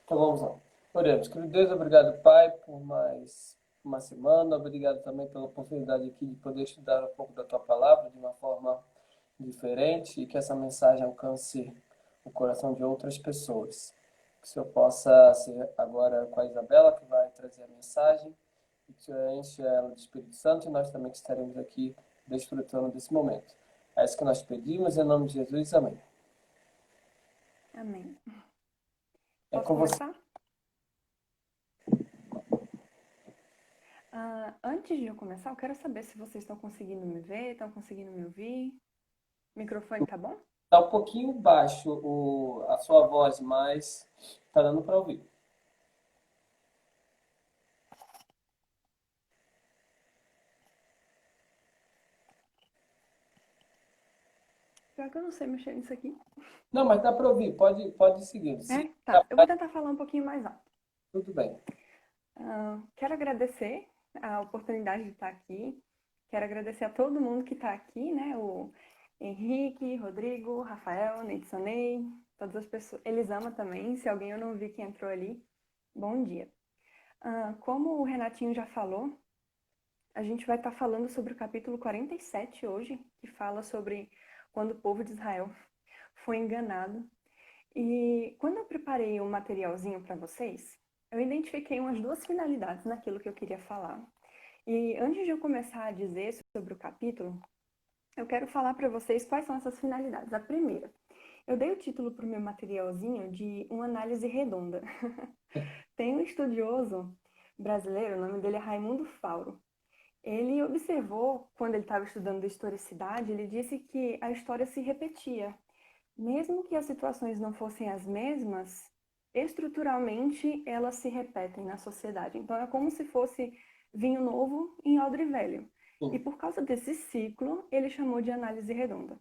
Então vamos lá. Oremos. Querido Deus, obrigado, Pai, por mais uma semana. Obrigado também pela oportunidade aqui de poder estudar um pouco da Tua palavra de uma forma diferente e que essa mensagem alcance o coração de outras pessoas. Que o Senhor possa ser agora com a Isabela, que vai trazer a mensagem, e que o Senhor enche ela do Espírito Santo e nós também que estaremos aqui desfrutando desse momento. É isso que nós pedimos, em nome de Jesus. Amém. Amém. É Posso com você. começar? Antes de eu começar, eu quero saber se vocês estão conseguindo me ver, estão conseguindo me ouvir. O microfone tá bom? Está um pouquinho baixo a sua voz, mas está dando para ouvir. Pior que eu não sei mexer nisso aqui. Não, mas dá para ouvir, pode seguir. Se É? Tá, eu vou capaz, tentar falar um pouquinho mais alto. tudo bem. Quero agradecer a oportunidade de estar aqui. Quero agradecer a todo mundo que está aqui, né? O Henrique, Rodrigo, Rafael, Neidsonei, todas as pessoas. Elisama também, se alguém eu não vi que entrou ali. Bom dia. Como o Renatinho já falou, a gente vai estar falando sobre o capítulo 47 hoje, que fala sobre quando o povo de Israel foi enganado. E quando eu preparei um materialzinho para vocês, eu identifiquei umas duas finalidades naquilo que eu queria falar. E antes de eu começar a dizer sobre o capítulo, eu quero falar para vocês quais são essas finalidades. A primeira, eu dei o título para o meu materialzinho de uma análise redonda. Tem um estudioso brasileiro, o nome dele é Raimundo Fauro. Ele observou, quando ele estava estudando historicidade, ele disse que a história se repetia. Mesmo que as situações não fossem as mesmas, estruturalmente elas se repetem na sociedade. Então é como se fosse vinho novo em odre velho. E Sim. por causa desse ciclo, ele chamou de análise redonda.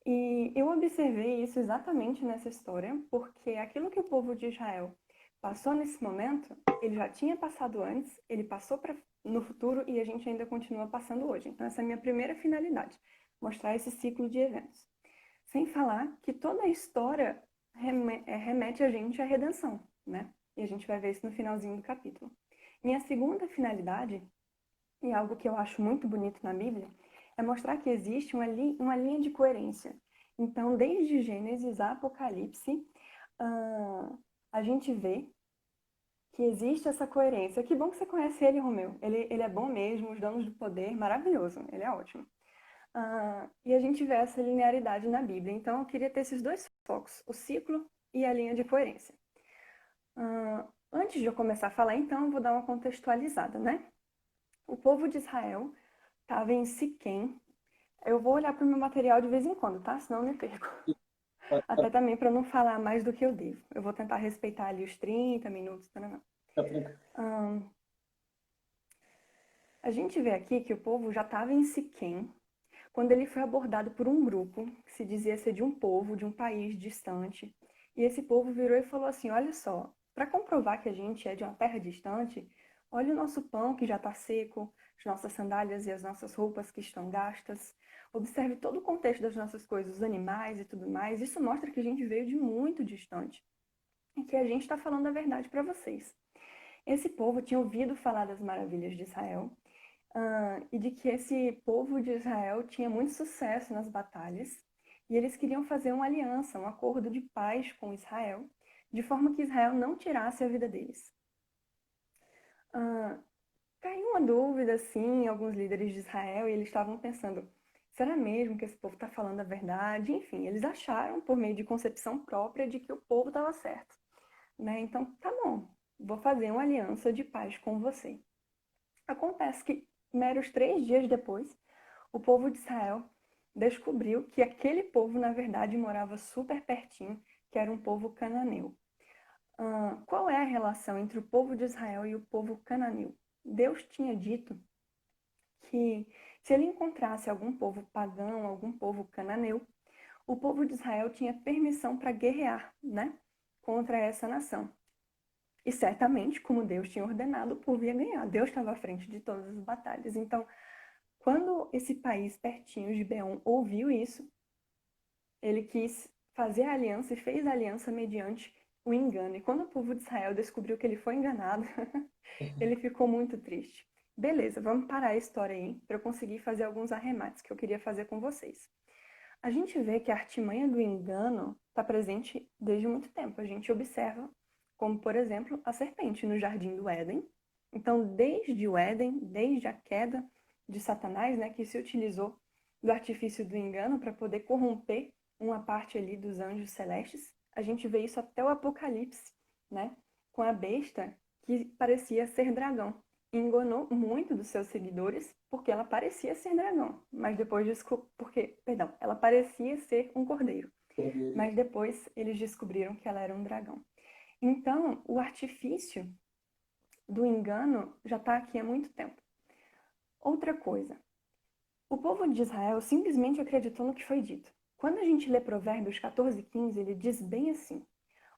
E eu observei isso exatamente nessa história, porque aquilo que o povo de Israel passou nesse momento, ele já tinha passado antes, ele passou no futuro e a gente ainda continua passando hoje. Então, essa é a minha primeira finalidade, mostrar esse ciclo de eventos. Sem falar que toda a história remete a gente à redenção, né? E a gente vai ver isso no finalzinho do capítulo. Minha segunda finalidade, e algo que eu acho muito bonito na Bíblia, é mostrar que existe uma linha de coerência. Então, desde Gênesis a Apocalipse, a gente vê que existe essa coerência. Que bom que você conhece ele, Romeu. Ele é bom mesmo, os donos do poder, maravilhoso. Ele é ótimo. E a gente vê essa linearidade na Bíblia. Então, eu queria ter esses dois focos, o ciclo e a linha de coerência. Antes de eu começar a falar, então, eu vou dar uma contextualizada, né? O povo de Israel estava em Siquém. Eu vou olhar para o meu material de vez em quando, tá? Senão eu me perco. Até também para não falar mais do que eu devo. Eu vou tentar respeitar ali os 30 minutos, para não. Fica tranquilo. A gente vê aqui que o povo já estava em Siquém quando ele foi abordado por um grupo que se dizia ser de um povo, de um país distante. E esse povo virou e falou assim: olha só, para comprovar que a gente é de uma terra distante, olha o nosso pão que já está seco, as nossas sandálias e as nossas roupas que estão gastas. Observe todo o contexto das nossas coisas, os animais e tudo mais. Isso mostra que a gente veio de muito distante e que a gente está falando a verdade para vocês. Esse povo tinha ouvido falar das maravilhas de Israel e de que esse povo de Israel tinha muito sucesso nas batalhas, e eles queriam fazer uma aliança, um acordo de paz com Israel, de forma que Israel não tirasse a vida deles. Ah, Caiu uma dúvida, assim, em alguns líderes de Israel, e eles estavam pensando, será mesmo que esse povo está falando a verdade? Enfim, eles acharam, por meio de concepção própria, de que o povo estava certo. Né? Então, tá bom, vou fazer uma aliança de paz com você. Acontece que, meros 3 dias depois, o povo de Israel descobriu que aquele povo, na verdade, morava super pertinho, que era um povo cananeu. Qual é a relação entre o povo de Israel e o povo cananeu? Deus tinha dito que se ele encontrasse algum povo pagão, algum povo cananeu, o povo de Israel tinha permissão para guerrear, né, contra essa nação. E certamente, como Deus tinha ordenado, o povo ia ganhar. Deus estava à frente de todas as batalhas. Então, quando esse país pertinho de Beon ouviu isso, ele quis fazer a aliança e fez a aliança mediante o engano. E quando o povo de Israel descobriu que ele foi enganado, ele ficou muito triste. Beleza, vamos parar a história aí para eu conseguir fazer alguns arremates que eu queria fazer com vocês. A gente vê que a artimanha do engano está presente desde muito tempo. A gente observa, como por exemplo, a serpente no jardim do Éden. Então, desde o Éden, desde a queda de Satanás, né, que se utilizou do artifício do engano para poder corromper uma parte ali dos anjos celestes, a gente vê isso até o Apocalipse, né, com a besta que parecia ser dragão. Enganou muito dos seus seguidores porque ela parecia ser dragão, mas depois ela parecia ser um cordeiro, mas depois eles descobriram que ela era um dragão. Então, o artifício do engano já está aqui há muito tempo. Outra coisa, o povo de Israel simplesmente acreditou no que foi dito. Quando a gente lê Provérbios 14:15, ele diz bem assim: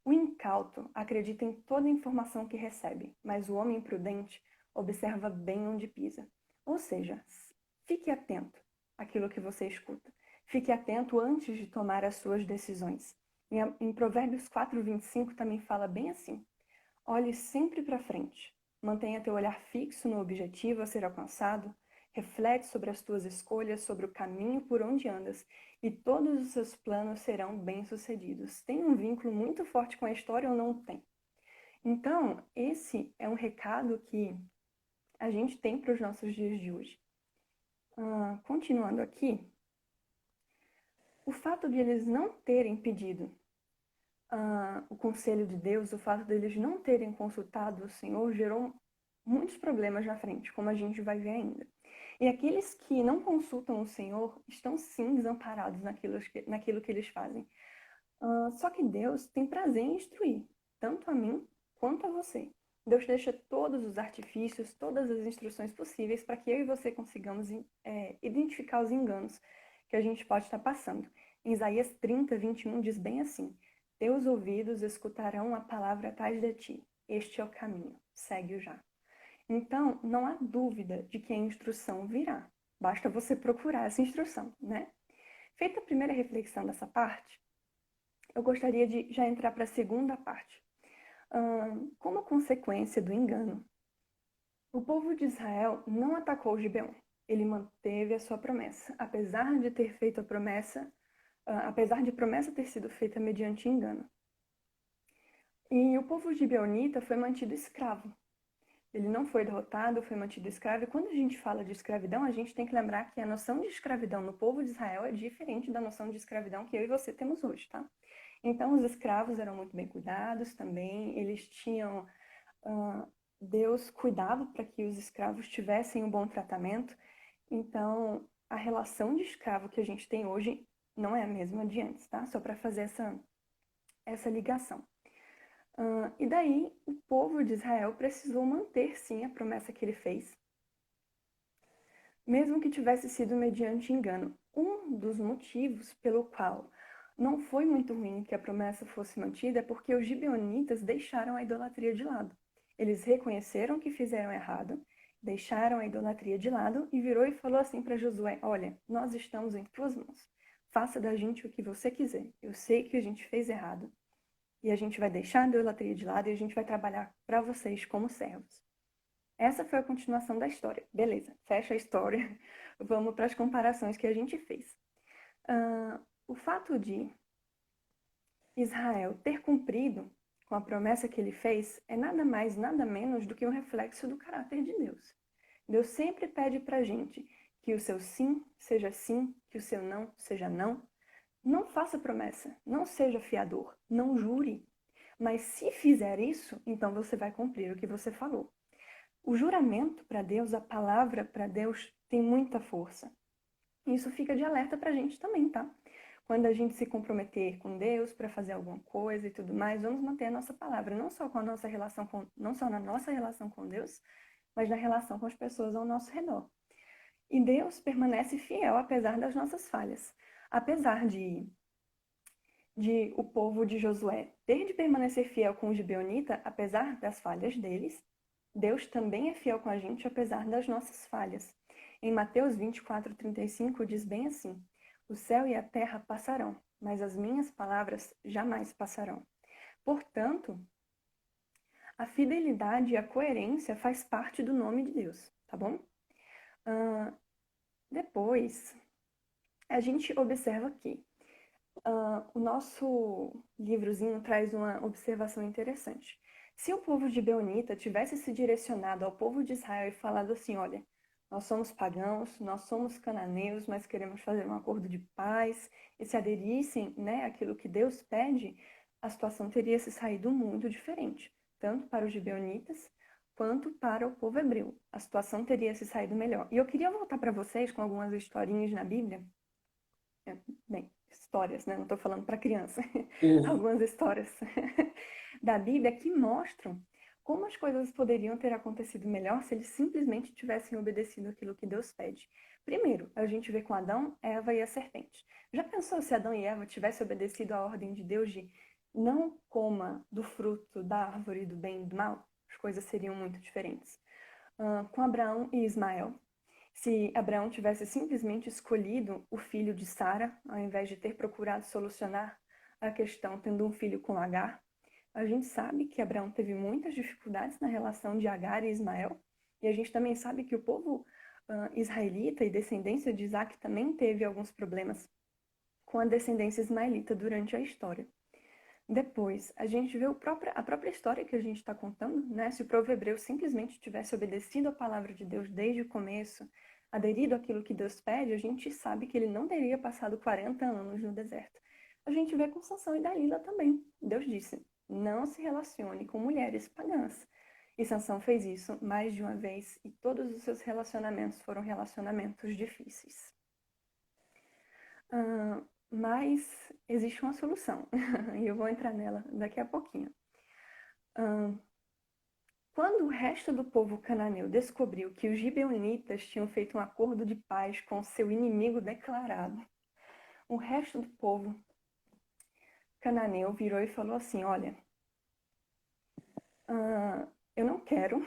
o incauto acredita em toda a informação que recebe, mas o homem prudente observa bem onde pisa. Ou seja, fique atento àquilo que você escuta. Fique atento antes de tomar as suas decisões. Em Provérbios 4:25 também fala bem assim: olhe sempre para frente. Mantenha teu olhar fixo no objetivo a ser alcançado. Reflete sobre as tuas escolhas, sobre o caminho por onde andas, e todos os seus planos serão bem-sucedidos. Tem um vínculo muito forte com a história ou não tem? Então, esse é um recado que a gente tem para os nossos dias de hoje. Continuando aqui, o fato de eles não terem pedido o conselho de Deus, o fato de eles não terem consultado o Senhor, gerou muitos problemas na frente, como a gente vai ver ainda. E aqueles que não consultam o Senhor estão sim desamparados naquilo que eles fazem. Só que Deus tem prazer em instruir, tanto a mim quanto a você. Deus deixa todos os artifícios, todas as instruções possíveis para que eu e você consigamos identificar os enganos que a gente pode estar passando. Em Isaías 30:21 diz bem assim: teus ouvidos escutarão a palavra atrás de ti. Este é o caminho, segue-o já. Então, não há dúvida de que a instrução virá. Basta você procurar essa instrução, né? Feita a primeira reflexão dessa parte, eu gostaria de já entrar para a segunda parte. Como consequência do engano, o povo de Israel não atacou Gibeon. Ele manteve a sua promessa, apesar de ter feito a promessa, apesar de promessa ter sido feita mediante engano. E o povo gibeonita foi mantido escravo. Ele não foi derrotado, foi mantido escravo. E quando a gente fala de escravidão, a gente tem que lembrar que a noção de escravidão no povo de Israel é diferente da noção de escravidão que eu e você temos hoje, tá? Então, os escravos eram muito bem cuidados também. Eles tinham... Deus cuidava para que os escravos tivessem um bom tratamento. Então, a relação de escravo que a gente tem hoje não é a mesma de antes, tá? Só para fazer essa ligação. E daí, o povo de Israel precisou manter, sim, a promessa que ele fez, mesmo que tivesse sido mediante engano. Um dos motivos pelo qual não foi muito ruim que a promessa fosse mantida é porque os gibeonitas deixaram a idolatria de lado. Eles reconheceram que fizeram errado, deixaram a idolatria de lado e virou e falou assim para Josué: olha, nós estamos em tuas mãos. Faça da gente o que você quiser. Eu sei que a gente fez errado. E a gente vai deixar a idolatria de lado e a gente vai trabalhar para vocês como servos. Essa foi a continuação da história. Beleza, fecha a história. Vamos para as comparações que a gente fez. O fato de Israel ter cumprido com a promessa que ele fez é nada mais, nada menos do que um reflexo do caráter de Deus. Deus sempre pede para a gente que o seu sim seja sim, que o seu não seja não. Não faça promessa, não seja fiador, não jure. Mas se fizer isso, então você vai cumprir o que você falou. O juramento para Deus, a palavra para Deus, tem muita força. Isso fica de alerta para a gente também, tá? Quando a gente se comprometer com Deus para fazer alguma coisa e tudo mais, vamos manter a nossa palavra, não só não só na nossa relação com Deus, mas na relação com as pessoas ao nosso redor. E Deus permanece fiel apesar das nossas falhas. Apesar de o povo de Josué ter de permanecer fiel com os gibeonitas, apesar das falhas deles, Deus também é fiel com a gente, apesar das nossas falhas. Em Mateus 24:35 diz bem assim: o céu e a terra passarão, mas as minhas palavras jamais passarão. Portanto, a fidelidade e a coerência faz parte do nome de Deus, tá bom? Depois, a gente observa que o nosso livrozinho traz uma observação interessante. Se o povo de Beonita tivesse se direcionado ao povo de Israel e falado assim, olha, nós somos pagãos, nós somos cananeus, mas queremos fazer um acordo de paz, e se aderissem, né, àquilo que Deus pede, a situação teria se saído muito diferente, tanto para os gibeonitas quanto para o povo hebreu. A situação teria se saído melhor. E eu queria voltar para vocês com algumas historinhas na Bíblia. Bem, histórias, né? Não estou falando para criança. Uhum. Algumas histórias da Bíblia que mostram como as coisas poderiam ter acontecido melhor se eles simplesmente tivessem obedecido aquilo que Deus pede. Primeiro, a gente vê com Adão, Eva e a serpente. Já pensou se Adão e Eva tivessem obedecido à ordem de Deus de não coma do fruto da árvore do bem e do mal? As coisas seriam muito diferentes. Com Abraão e Ismael. Se Abraão tivesse simplesmente escolhido o filho de Sara, ao invés de ter procurado solucionar a questão tendo um filho com Agar, a gente sabe que Abraão teve muitas dificuldades na relação de Agar e Ismael, e a gente também sabe que o povo israelita e descendência de Isaac também teve alguns problemas com a descendência ismaelita durante a história. Depois, a gente vê a própria história que a gente está contando, né? Se o povo hebreu simplesmente tivesse obedecido a palavra de Deus desde o começo, aderido àquilo que Deus pede, a gente sabe que ele não teria passado 40 anos no deserto. A gente vê com Sansão e Dalila também. Deus disse, não se relacione com mulheres pagãs. E Sansão fez isso mais de uma vez, e todos os seus relacionamentos foram relacionamentos difíceis. Mas existe uma solução, e eu vou entrar nela daqui a pouquinho. Quando o resto do povo cananeu descobriu que os gibeonitas tinham feito um acordo de paz com seu inimigo declarado, o resto do povo cananeu virou e falou assim, olha, eu não quero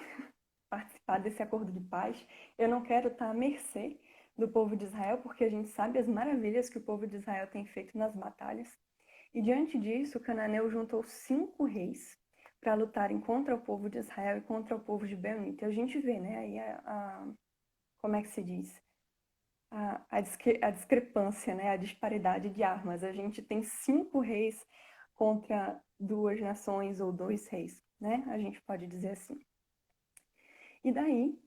participar desse acordo de paz, eu não quero estar à mercê do povo de Israel, porque a gente sabe as maravilhas que o povo de Israel tem feito nas batalhas. E diante disso, Cananeu juntou 5 reis para lutarem contra o povo de Israel e contra o povo de Beonita. E a gente vê, né, aí como é que se diz? A discrepância, né, a disparidade de armas. A gente tem 5 reis contra 2 nações ou 2 reis, né? A gente pode dizer assim. E daí,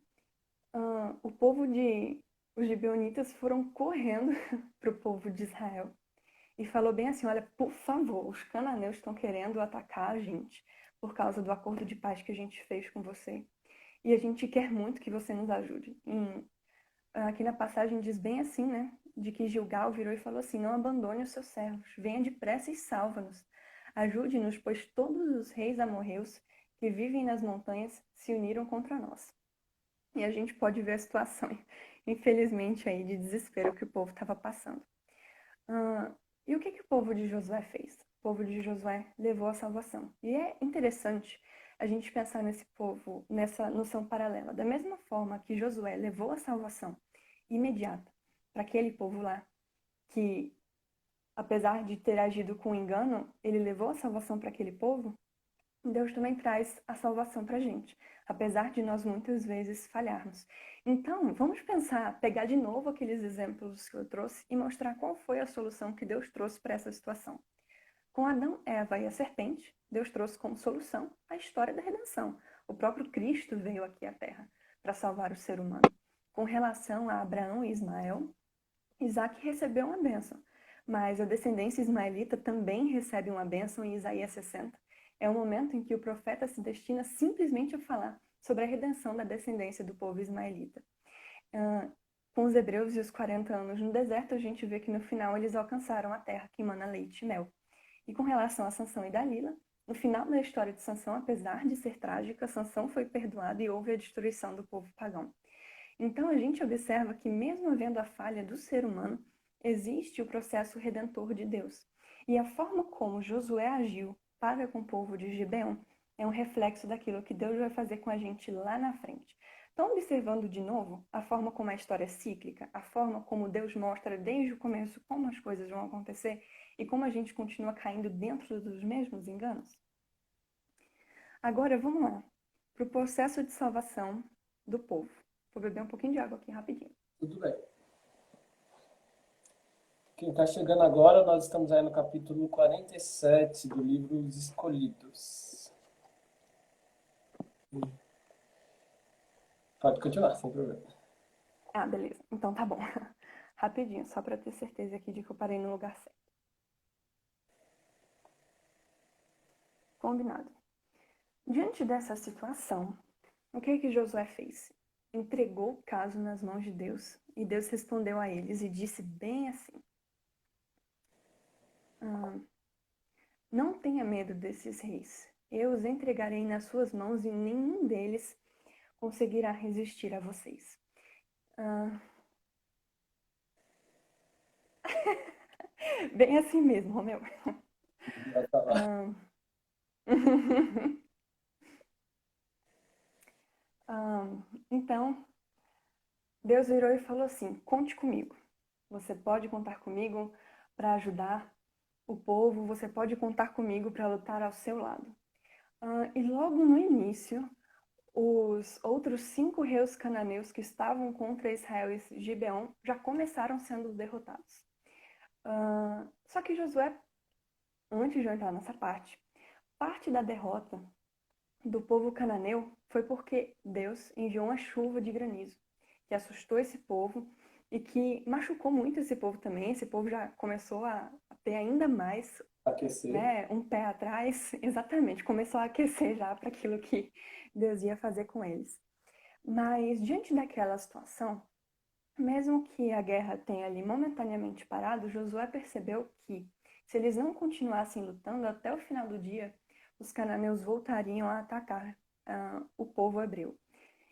os gibeonitas foram correndo para o povo de Israel e falou bem assim, olha, por favor, os cananeus estão querendo atacar a gente por causa do acordo de paz que a gente fez com você. E a gente quer muito que você nos ajude. Aqui na passagem diz bem assim, né? De que Gilgal virou e falou assim, não abandone os seus servos, venha depressa e salva-nos. Ajude-nos, pois todos os reis amorreus que vivem nas montanhas se uniram contra nós. E a gente pode ver a situação, infelizmente, aí de desespero que o povo estava passando. E o que o povo de Josué fez? O povo de Josué levou a salvação. E é interessante a gente pensar nesse povo, nessa noção paralela. Da mesma forma que Josué levou a salvação imediata para aquele povo lá, que apesar de ter agido com engano, ele levou a salvação para aquele povo, Deus também traz a salvação para a gente, apesar de nós muitas vezes falharmos. Então, vamos pensar, pegar de novo aqueles exemplos que eu trouxe e mostrar qual foi a solução que Deus trouxe para essa situação. Com Adão, Eva e a serpente, Deus trouxe como solução a história da redenção. O próprio Cristo veio aqui à Terra para salvar o ser humano. Com relação a Abraão e Ismael, Isaac recebeu uma bênção, mas a descendência ismaelita também recebe uma bênção em Isaías 60. É o momento em que o profeta se destina simplesmente a falar sobre a redenção da descendência do povo ismaelita. Com os hebreus e os 40 anos no deserto, a gente vê que no final eles alcançaram a terra que emana leite e mel. E com relação a Sansão e Dalila, no final da história de Sansão, apesar de ser trágica, Sansão foi perdoado e houve a destruição do povo pagão. Então a gente observa que mesmo havendo a falha do ser humano, existe o processo redentor de Deus. E a forma como Josué agiu para com o povo de Gibeão é um reflexo daquilo que Deus vai fazer com a gente lá na frente. Então, observando de novo a forma como a história é cíclica, a forma como Deus mostra desde o começo como as coisas vão acontecer e como a gente continua caindo dentro dos mesmos enganos. Agora, vamos lá. Para o processo de salvação do povo. Vou beber um pouquinho de água aqui rapidinho. Tudo bem. Quem está chegando agora, nós estamos aí no capítulo 47 do livro Os Escolhidos. Pode continuar, sem problema. Ah, beleza. Então tá bom. Rapidinho, só para ter certeza aqui de que eu parei no lugar certo. Combinado. Diante dessa situação, o que Josué fez? Entregou o caso nas mãos de Deus e Deus respondeu a eles e disse bem assim: não tenha medo desses reis. Eu os entregarei nas suas mãos e nenhum deles conseguirá resistir a vocês. Bem assim mesmo, Romeu. Vai falar. Então, Deus virou e falou assim: conte comigo. Você pode contar comigo para ajudar o povo, você pode contar comigo para lutar ao seu lado. E logo no início, os outros 5 reis cananeus que estavam contra Israel e Gibeon já começaram sendo derrotados. Só que Josué, antes de eu entrar nessa parte da derrota do povo cananeu foi porque Deus enviou uma chuva de granizo que assustou esse povo e que machucou muito esse povo também. Esse povo já começou a ter ainda mais, Aquecer. né, um pé atrás. Exatamente, começou a aquecer já para aquilo que Deus ia fazer com eles. Mas diante daquela situação, mesmo que a guerra tenha ali momentaneamente parado, Josué percebeu que se eles não continuassem lutando até o final do dia, os cananeus voltariam a atacar o povo hebreu.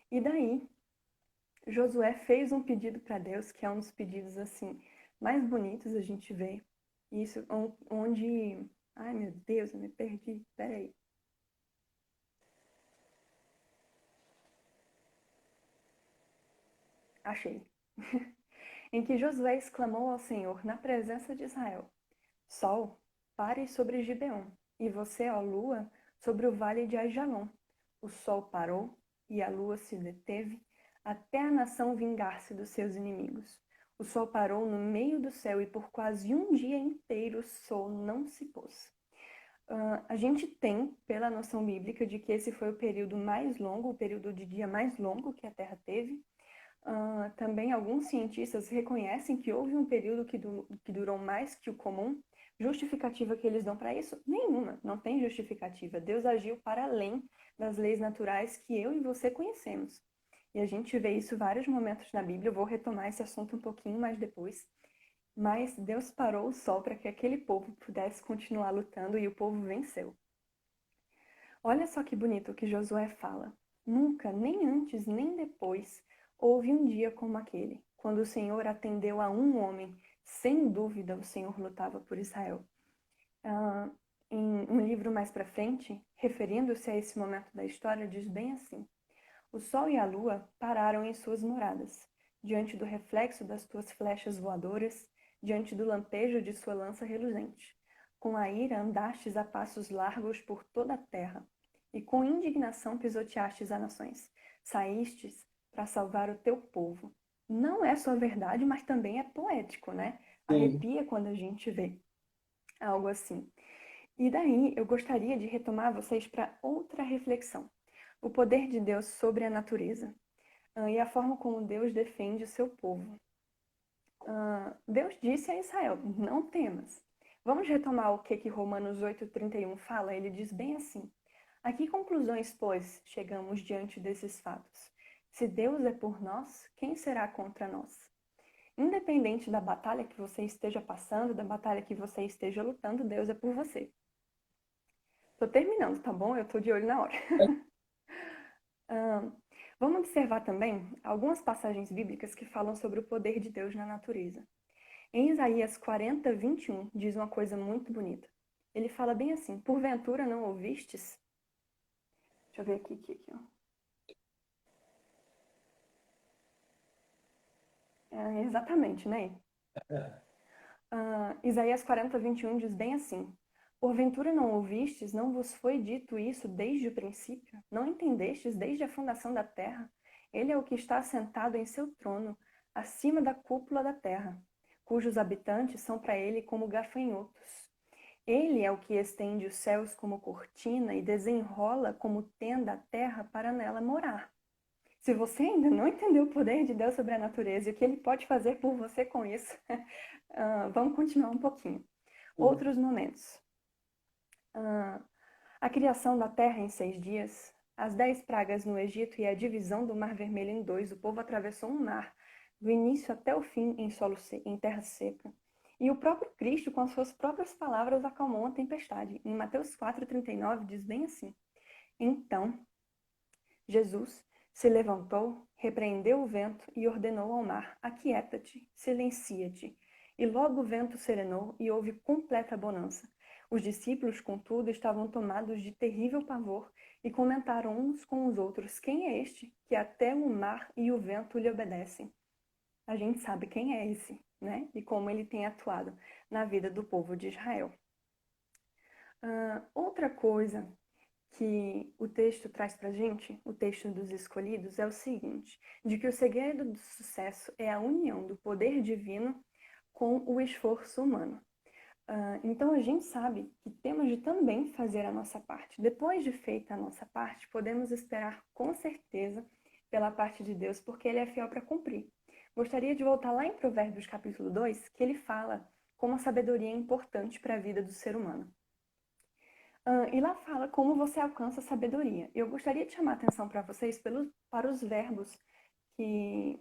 E daí, Josué fez um pedido para Deus, que é um dos pedidos assim mais bonitos a gente vê. Isso onde... Ai, meu Deus, eu me perdi. Peraí. Achei. Em que Josué exclamou ao Senhor na presença de Israel: Sol, pare sobre Gibeon, e você, ó lua, sobre o vale de Aijalon. O sol parou e a lua se deteve, até a nação vingar-se dos seus inimigos. O sol parou no meio do céu e por quase um dia inteiro o sol não se pôs. A gente tem, pela noção bíblica, de que esse foi o período mais longo, o período de dia mais longo que a Terra teve. Também alguns cientistas reconhecem que houve um período que durou mais que o comum. Justificativa que eles dão para isso? Nenhuma, não tem justificativa. Deus agiu para além das leis naturais que eu e você conhecemos. E a gente vê isso em vários momentos na Bíblia. Eu vou retomar esse assunto um pouquinho mais depois. Mas Deus parou o sol para que aquele povo pudesse continuar lutando e o povo venceu. Olha só que bonito o que Josué fala. Nunca, nem antes, nem depois, houve um dia como aquele, quando o Senhor atendeu a um homem. Sem dúvida, o Senhor lutava por Israel. Em um livro mais para frente, referindo-se a esse momento da história, diz bem assim: o sol e a lua pararam em suas moradas, diante do reflexo das tuas flechas voadoras, diante do lampejo de sua lança reluzente. Com a ira andastes a passos largos por toda a terra, e com indignação pisoteastes as nações. Saístes para salvar o teu povo. Não é só verdade, mas também é poético, né? Sim. Arrepia quando a gente vê algo assim. E daí eu gostaria de retomar vocês para outra reflexão. O poder de Deus sobre a natureza e a forma como Deus defende o seu povo. Deus disse a Israel: não temas. Vamos retomar o que Romanos 8,31 fala? Ele diz bem assim: a que conclusões, pois, chegamos diante desses fatos? Se Deus é por nós, quem será contra nós? Independente da batalha que você esteja passando, da batalha que você esteja lutando, Deus é por você. Tô terminando, tá bom? Eu tô de olho na hora. Vamos observar também algumas passagens bíblicas que falam sobre o poder de Deus na natureza. Em Isaías 40, 21, diz uma coisa muito bonita. Ele fala bem assim: porventura não ouvistes? Deixa eu ver aqui, ó. Exatamente, né? Isaías 40, 21 diz bem assim: Porventura não ouvistes, não vos foi dito isso desde o princípio? Não entendestes desde a fundação da terra? Ele é o que está assentado em seu trono, acima da cúpula da terra, cujos habitantes são para ele como gafanhotos. Ele é o que estende os céus como cortina e desenrola como tenda a terra para nela morar. Se você ainda não entendeu o poder de Deus sobre a natureza e o que ele pode fazer por você com isso, vamos continuar um pouquinho. Uhum. Outros momentos. A criação da terra em 6 dias, as 10 pragas no Egito e a divisão do Mar Vermelho em dois, o povo atravessou um mar, do início até o fim em terra seca. E o próprio Cristo, com as suas próprias palavras, acalmou a tempestade. Em Mateus 4,39 diz bem assim: Então Jesus se levantou, repreendeu o vento e ordenou ao mar: Aquieta-te, silencia-te. E logo o vento serenou e houve completa bonança. Os discípulos, contudo, estavam tomados de terrível pavor e comentaram uns com os outros: Quem é este que até o mar e o vento lhe obedecem? A gente sabe quem é esse, né? E como ele tem atuado na vida do povo de Israel. Outra coisa que o texto traz para a gente, o texto dos escolhidos, é o seguinte: de que o segredo do sucesso é a união do poder divino com o esforço humano. Então a gente sabe que temos de também fazer a nossa parte. Depois de feita a nossa parte, podemos esperar com certeza pela parte de Deus, porque Ele é fiel para cumprir. Gostaria de voltar lá em Provérbios capítulo 2, que ele fala como a sabedoria é importante para a vida do ser humano. E lá fala como você alcança a sabedoria. Eu gostaria de chamar a atenção para vocês para os verbos que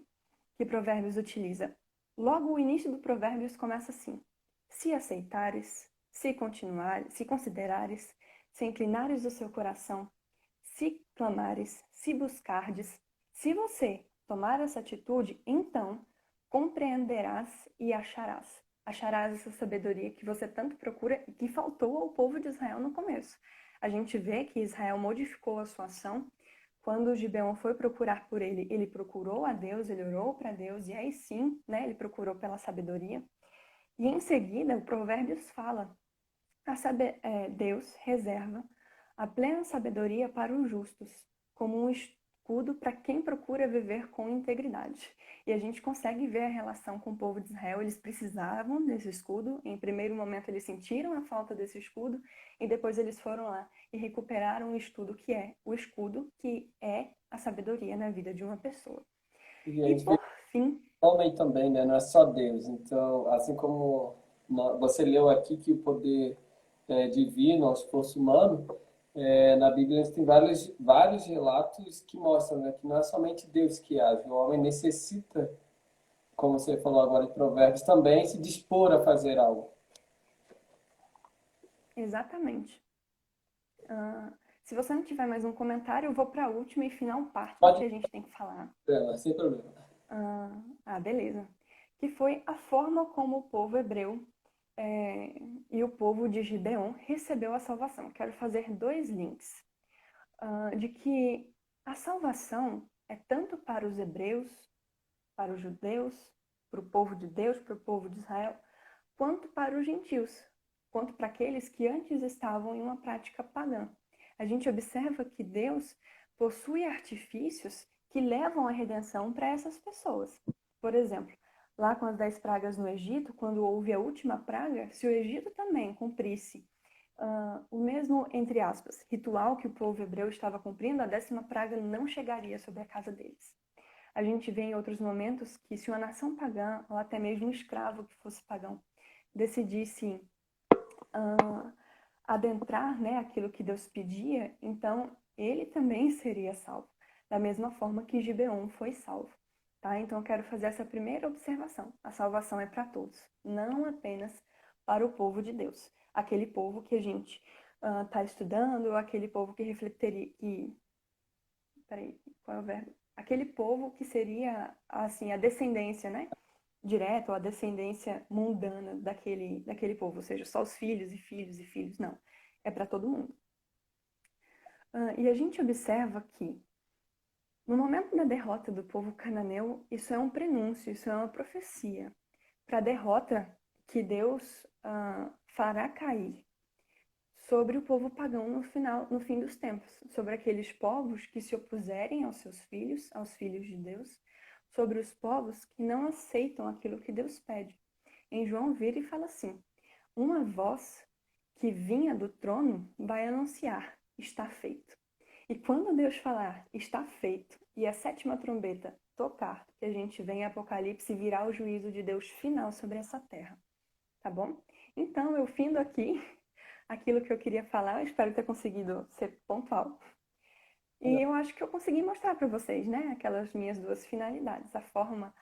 Provérbios utiliza. Logo, o início do Provérbios começa assim: se aceitares, se continuares, se considerares, se inclinares o seu coração, se clamares, se buscardes, se você tomar essa atitude, então compreenderás e acharás. Acharás essa sabedoria que você tanto procura e que faltou ao povo de Israel no começo. A gente vê que Israel modificou a sua ação. Quando Gibeon foi procurar por ele, ele procurou a Deus, ele orou para Deus, e aí sim, né, ele procurou pela sabedoria. E em seguida, o Provérbios fala: Deus reserva a plena sabedoria para os justos, como um escudo para quem procura viver com integridade. E a gente consegue ver a relação com o povo de Israel. Eles precisavam desse escudo. Em primeiro momento, eles sentiram a falta desse escudo, e depois eles foram lá e recuperaram o escudo que é a sabedoria na vida de uma pessoa. E a E gente vê por fim, homem também, né? Não é só Deus. Então, assim como você leu aqui que o poder divino, o esforço humano, na Bíblia a gente tem vários relatos que mostram, né, que não é somente Deus que age. O homem necessita, como você falou agora em Provérbios, também se dispor a fazer algo. exatamente. Se você não tiver mais um comentário, eu vou para a última e final parte do que Pode a gente tem que falar. sem problema. Beleza. Que foi a forma como o povo hebreu e o povo de Gibeon recebeu a salvação. Quero fazer 2 links. De que a salvação é tanto para os hebreus, para os judeus, para o povo de Deus, para o povo de Israel, quanto para os gentios, quanto para aqueles que antes estavam em uma prática pagã. A gente observa que Deus possui artifícios que levam a redenção para essas pessoas. Por exemplo, lá com as 10 pragas no Egito, quando houve a última praga, se o Egito também cumprisse o mesmo, entre aspas, ritual que o povo hebreu estava cumprindo, a 10ª praga não chegaria sobre a casa deles. A gente vê em outros momentos que se uma nação pagã, ou até mesmo um escravo que fosse pagão, decidisse adentrar, né, aquilo que Deus pedia, então ele também seria salvo, da mesma forma que Gibeon foi salvo. Tá? Então eu quero fazer essa primeira observação. A salvação é para todos, não apenas para o povo de Deus. Aquele povo que a gente está estudando, ou aquele povo que refletiria... Peraí, qual é o verbo? Aquele povo que seria, assim, a descendência, né? Direta, ou a descendência mundana daquele povo. Ou seja, só os filhos e filhos e filhos. Não. É para todo mundo. E a gente observa que, no momento da derrota do povo cananeu, isso é um prenúncio, isso é uma profecia para a derrota que Deus fará cair sobre o povo pagão no fim dos tempos, sobre aqueles povos que se opuserem aos seus filhos, aos filhos de Deus, sobre os povos que não aceitam aquilo que Deus pede. Em João vira e fala assim: uma voz que vinha do trono vai anunciar: está feito. E quando Deus falar: está feito, e a sétima trombeta tocar, que a gente vê em Apocalipse, virá o juízo de Deus final sobre essa terra. Tá bom? Então, eu findo aqui aquilo que eu queria falar, eu espero ter conseguido ser pontual. E eu acho que eu consegui mostrar para vocês, né, aquelas minhas duas finalidades, a forma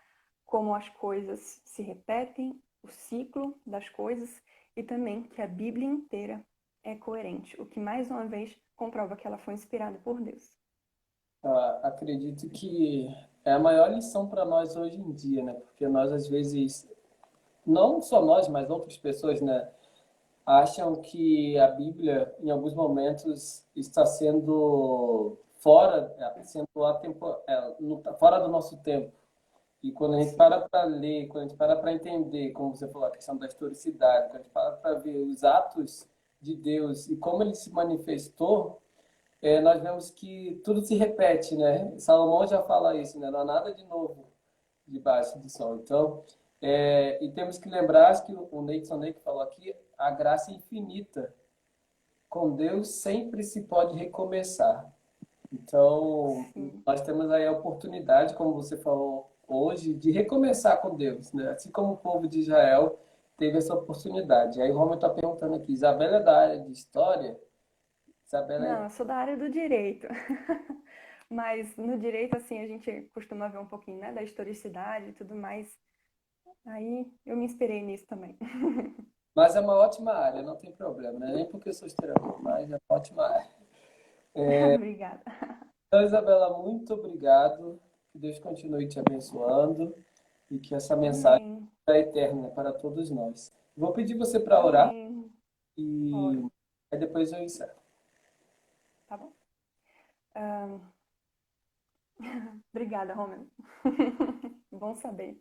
como as coisas se repetem, o ciclo das coisas e também que a Bíblia inteira é coerente, o que mais uma vez comprova que ela foi inspirada por Deus. Acredito que é a maior lição para nós hoje em dia, né? Porque nós, às vezes, não só nós, mas outras pessoas, né, acham que a Bíblia, em alguns momentos, está sendo fora, fora do nosso tempo. E quando a gente Sim. para ler, quando a gente para entender, como você falou, a questão da historicidade, quando a gente para ver os atos de Deus e como ele se manifestou, nós vemos que tudo se repete, né? Salomão já fala isso, né? Não há nada de novo debaixo do sol. Então, e temos que lembrar que o Neyton Ney que falou aqui, a graça é infinita. Com Deus sempre se pode recomeçar. Então, Sim. nós temos aí a oportunidade, como você falou hoje, de recomeçar com Deus, né? Assim como o povo de Israel teve essa oportunidade. Aí o Romulo está perguntando aqui, Isabela é da área de história? Isabela é... Não, eu sou da área do direito. Mas no direito, assim, a gente costuma ver um pouquinho, né, da historicidade e tudo mais. Aí eu me inspirei nisso também. Mas é uma ótima área, não tem problema, né? Nem porque eu sou historiador, mas é uma ótima área. Obrigada. Então, Isabela, muito obrigado. Que Deus continue te abençoando e que essa mensagem Amém. seja eterna para todos nós. Vou pedir você para orar Amém. e Oro. aí depois eu encerro. Tá bom? Ahn, Obrigada, Romeu. Bom saber.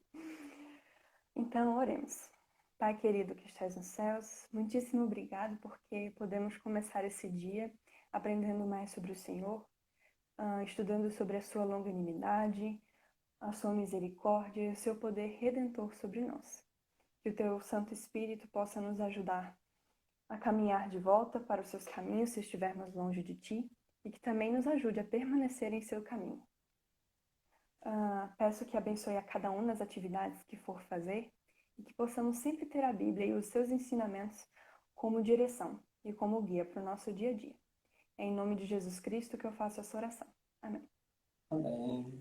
Então, oremos. Pai querido que estás nos céus, muitíssimo obrigado porque podemos começar esse dia aprendendo mais sobre o Senhor, estudando sobre a sua longanimidade, a sua misericórdia e o seu poder redentor sobre nós. Que o teu Santo Espírito possa nos ajudar a caminhar de volta para os seus caminhos se estivermos longe de ti e que também nos ajude a permanecer em seu caminho. Peço que abençoe a cada um nas atividades que for fazer e que possamos sempre ter a Bíblia e os seus ensinamentos como direção e como guia para o nosso dia a dia. É em nome de Jesus Cristo que eu faço essa oração. Amém.